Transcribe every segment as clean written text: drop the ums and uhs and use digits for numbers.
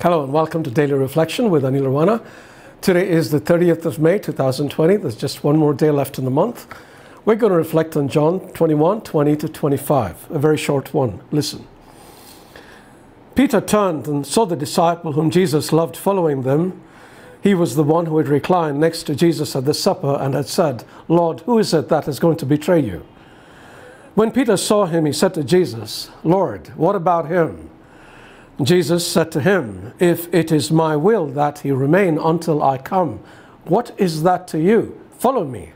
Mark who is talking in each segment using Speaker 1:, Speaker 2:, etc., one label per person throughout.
Speaker 1: Hello and welcome to Daily Reflection with Aneel Aranha. Today is the 30th of May 2020. There's just one more day left in the month. We're going to reflect on John 21:20 to 25, a very short one. Listen. Peter turned and saw the disciple whom Jesus loved following them. He was the one who had reclined next to Jesus at the supper and had said, "Lord, who is it that is going to betray you?" When Peter saw him, he said to Jesus, "Lord, what about him?" Jesus said to him, "If it is my will that he remain until I come, what is that to you? Follow me."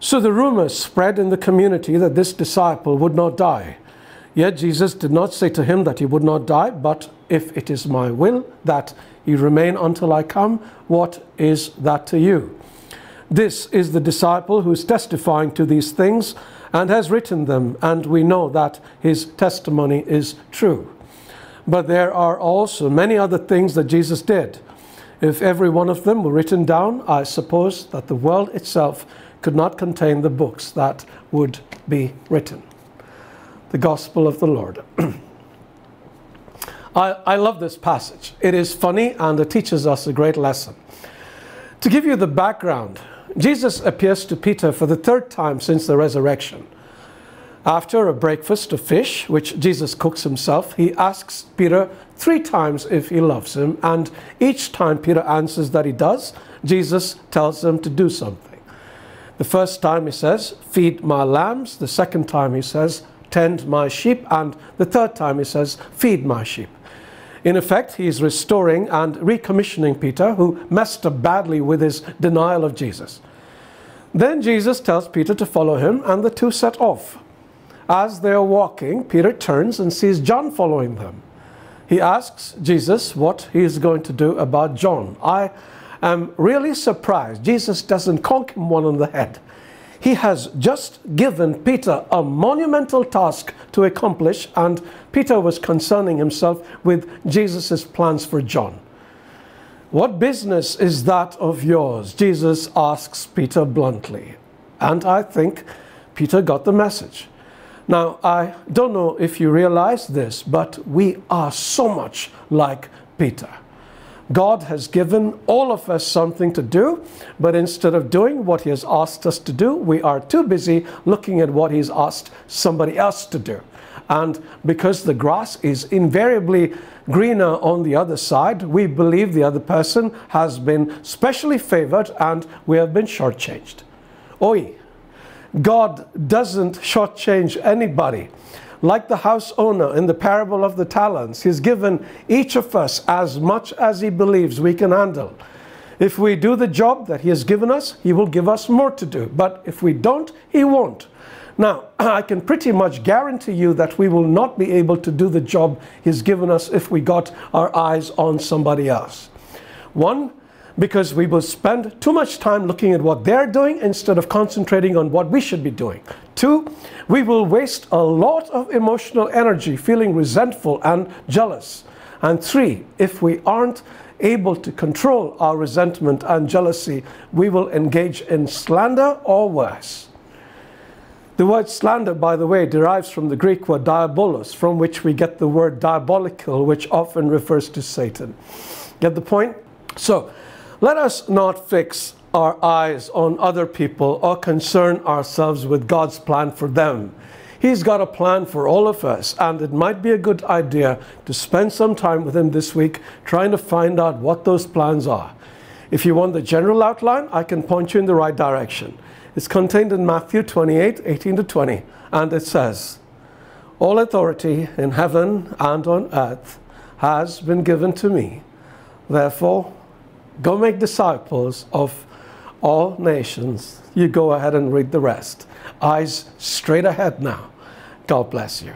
Speaker 1: So the rumor spread in the community that this disciple would not die. Yet Jesus did not say to him that he would not die, but if it is my will that he remain until I come, what is that to you? This is the disciple who is testifying to these things and has written them, and we know that his testimony is true. But there are also many other things that Jesus did. If every one of them were written down, I suppose that the world itself could not contain the books that would be written. The Gospel of the Lord. I love this passage. It is funny and it teaches us a great lesson. To give you the background, Jesus appears to Peter for the third time since the resurrection. After a breakfast of fish, which Jesus cooks himself, he asks Peter 3 times if he loves him, and each time Peter answers that he does, Jesus tells him to do something. The first time he says, "Feed my lambs." The second time he says, "Tend my sheep." And the third time he says, "Feed my sheep." In effect, he is restoring and recommissioning Peter, who messed up badly with his denial of Jesus. Then Jesus tells Peter to follow him, and the two set off. As they are walking, Peter turns and sees John following them. He asks Jesus what he is going to do about John. I am really surprised Jesus doesn't conk him one on the head. He has just given Peter a monumental task to accomplish, and Peter was concerning himself with Jesus' plans for John. "What business is that of yours?" Jesus asks Peter bluntly. And I think Peter got the message. Now, I don't know if you realize this, but we are so much like Peter. God has given all of us something to do, but instead of doing what he has asked us to do, we are too busy looking at what he's asked somebody else to do. And because the grass is invariably greener on the other side, we believe the other person has been specially favored and we have been shortchanged. Oi! God doesn't shortchange anybody. Like the house owner in the parable of the talents, he's given each of us as much as he believes we can handle. If we do the job that he has given us, he will give us more to do. But if we don't, he won't. Now, I can pretty much guarantee you that we will not be able to do the job he's given us if we got our eyes on somebody else. One, because we will spend too much time looking at what they're doing instead of concentrating on what we should be doing. 2, we will waste a lot of emotional energy feeling resentful and jealous. And 3, if we aren't able to control our resentment and jealousy, we will engage in slander or worse. The word slander, by the way, derives from the Greek word diabolos, from which we get the word diabolical, which often refers to Satan. Get the point? So, let us not fix our eyes on other people or concern ourselves with God's plan for them. He's got a plan for all of us, and it might be a good idea to spend some time with him this week trying to find out what those plans are. If you want the general outline, I can point you in the right direction. It's contained in Matthew 28:18 to 20, and it says, "All authority in heaven and on earth has been given to me. Therefore, go make disciples of all nations." You go ahead and read the rest. Eyes straight ahead now. God bless you.